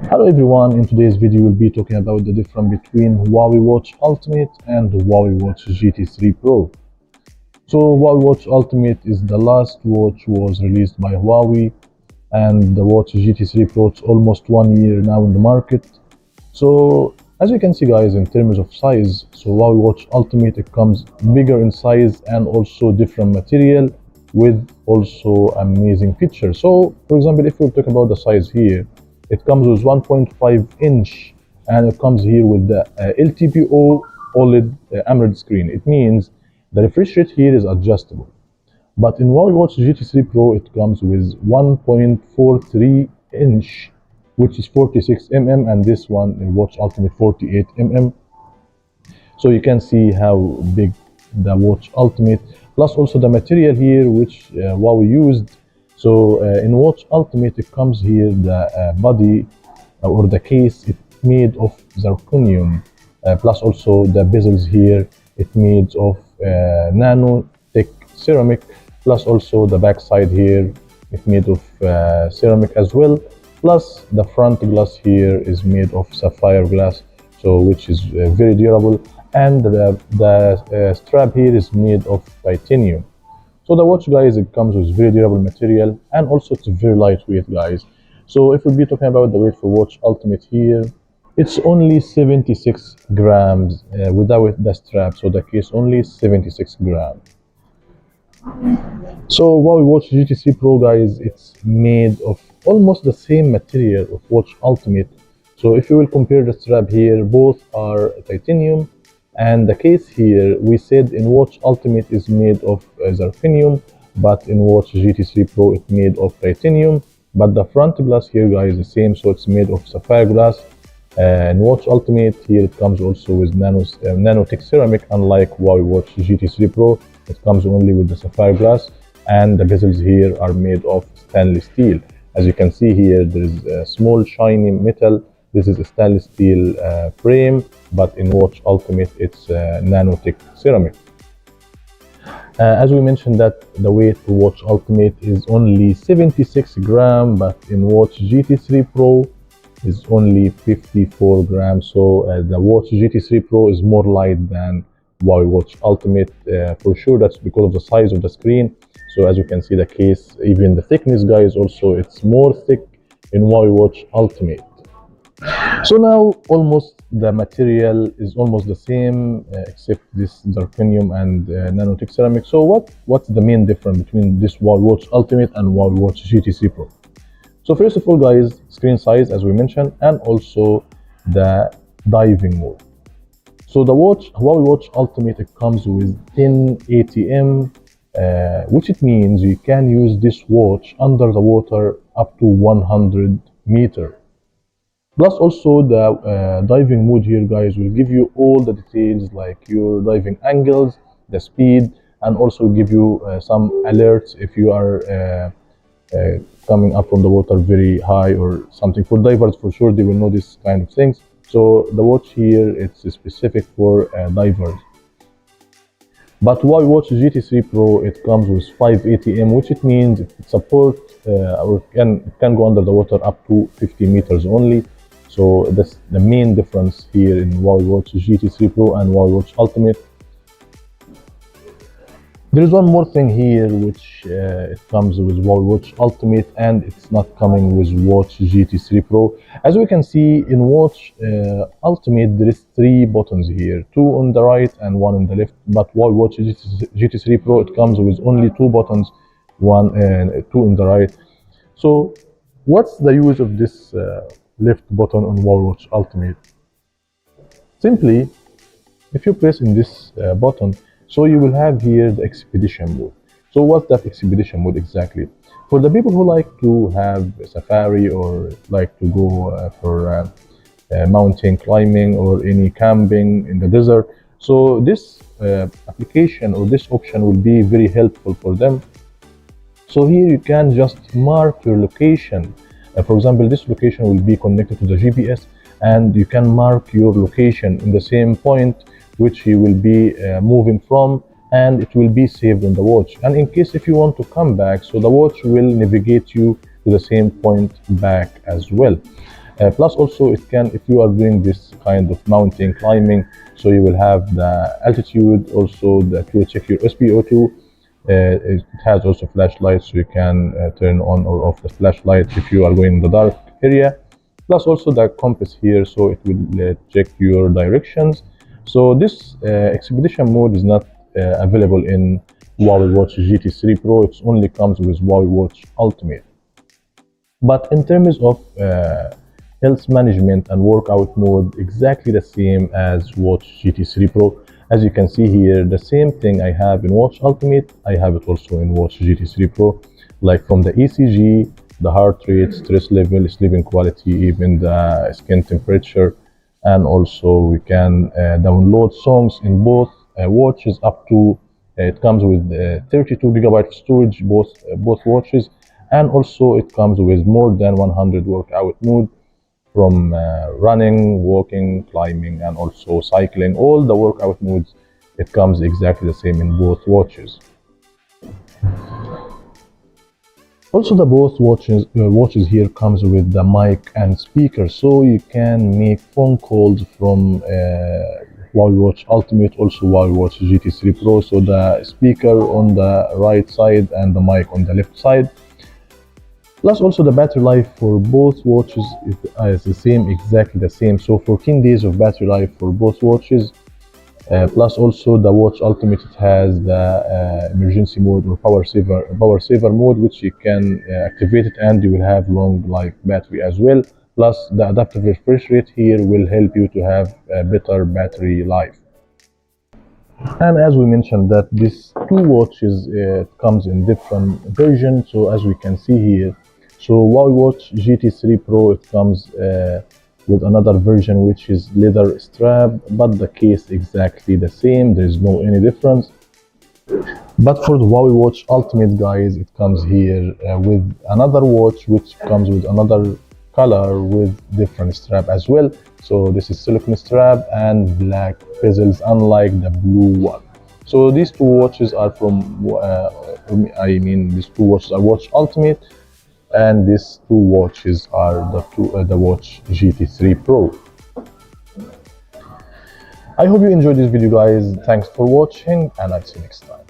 Hello everyone, in today's video we'll be talking about the difference between Huawei Watch Ultimate and Huawei Watch GT3 Pro. So Huawei Watch Ultimate is the last watch was released by Huawei, and the watch GT3 Pro is almost 1 year now in the market. So as you can see guys, in terms of size, so Huawei Watch Ultimate, it comes bigger in size and also different material with also amazing features. So for example, if we talk about the size here, it comes with 1.5 inch and it comes here with the LTPO OLED AMOLED screen. It means the refresh rate here is adjustable. But in Huawei Watch GT3 Pro, it comes with 1.43 inch, which is 46 mm, and this one in Watch Ultimate 48 mm. So you can see how big the Watch Ultimate, plus also the material here which Huawei used. So in Watch Ultimate, it comes here the body or the case, it's made of zirconium, plus also the bezels here, it's made of nano thick ceramic, plus also the back side here, it's made of ceramic as well, plus the front glass here is made of sapphire glass, so which is very durable, and the strap here is made of titanium. So the watch guys, it comes with very durable material and also it's very lightweight guys. So if we'll be talking about the weight for Watch Ultimate here, it's only 76 grams without the strap. So the case only 76 grams. So Huawei Watch GT3 Pro guys, it's made of almost the same material of Watch Ultimate. So if you will compare the strap here, both are titanium. And the case here, we said in Watch Ultimate is made of zirconium, but in Watch GT3 Pro it's made of titanium. But the front glass here guys is the same, so it's made of sapphire glass. In Watch Ultimate here, it comes also with nanotech ceramic, unlike Huawei Watch GT3 Pro, it comes only with the sapphire glass. And the bezels here are made of stainless steel. As you can see here, there is a small shiny metal. This is a stainless steel frame, but in Watch Ultimate, it's nanotech ceramic. As we mentioned that the weight for Watch Ultimate is only 76 grams, but in Watch GT3 Pro is only 54 grams. So the Watch GT3 Pro is more light than Huawei Watch Ultimate. For sure, that's because of the size of the screen. So as you can see the case, even the thickness guys, also it's more thick in Huawei Watch Ultimate. So now almost the material is almost the same except this zirconium and nanotech ceramic. So what's the main difference between this Huawei Watch Ultimate and Huawei Watch GT3 Pro? So first of all guys, screen size as we mentioned, and also the diving mode. So the Huawei Watch Ultimate, it comes with 10 ATM, which it means you can use this watch under the water up to 100 meters. Plus also the diving mode here guys will give you all the details like your diving angles, the speed, and also give you some alerts if you are coming up from the water very high or something. For divers, for sure they will know this kind of things. So the watch here, it's specific for divers. But Huawei Watch GT3 Pro, it comes with 5 ATM, which it means it supports or it can go under the water up to 50 meters only. So that's the main difference here in Huawei Watch GT3 Pro and Huawei Watch Ultimate. There is one more thing here which it comes with Huawei Watch Ultimate and it's not coming with Watch GT3 Pro. As we can see in Watch Ultimate, there is 3 buttons here, 2 on the right and 1 on the left. But Huawei Watch GT3 Pro, it comes with only 2 buttons, 1 and 2 on the right. So what's the use of this left button on Huawei Watch Ultimate? Simply, if you press in this button, so you will have here the expedition mode. So what's that expedition mode exactly? For the people who like to have a safari or like to go for mountain climbing or any camping in the desert, so this application or this option will be very helpful for them. So here you can just mark your location. For example, this location will be connected to the GPS, and you can mark your location in the same point which you will be moving from, and it will be saved on the watch. And in case if you want to come back, so the watch will navigate you to the same point back as well. Plus also it can, if you are doing this kind of mountain climbing, so you will have the altitude, also that will check your SpO2. It has also flashlight, so you can turn on or off the flashlight if you are going in the dark area. Plus also the compass here, so it will check your directions. So this expedition mode is not available in Huawei Watch GT3 Pro. It only comes with Huawei Watch Ultimate. But in terms of health management and workout mode, exactly the same as Watch GT3 Pro. As you can see here, the same thing I have in Watch Ultimate, I have it also in Watch GT3 Pro. Like from the ECG, the heart rate, stress level, sleeping quality, even the skin temperature. And also we can download songs in both watches up to, it comes with 32 gigabyte of storage, both watches. And also it comes with more than 100 workout mode, from running, walking, climbing, and also cycling. All the workout modes, it comes exactly the same in both watches. Also, the both watches here comes with the mic and speaker, so you can make phone calls from Huawei Watch Ultimate, also Huawei Watch GT3 Pro. So the speaker on the right side and the mic on the left side. Plus also the battery life for both watches is the same, exactly the same. So 14 days of battery life for both watches. Plus also the Watch Ultimate, it has the emergency mode or power saver mode, which you can activate it and you will have long life battery as well. Plus the adaptive refresh rate here will help you to have a better battery life. And as we mentioned that these two watches comes in different versions. So as we can see here, so Huawei Watch GT3 Pro, it comes with another version which is leather strap, but the case exactly the same, there is no any difference. But for the Huawei Watch Ultimate, guys, it comes here with another watch which comes with another color with different strap as well. So this is silicone strap and black bezels, unlike the blue one. So these two watches are from these two watches are Watch Ultimate, and these two watches are the Watch GT3 Pro. I hope you enjoyed this video, guys. Thanks for watching, and I'll see you next time.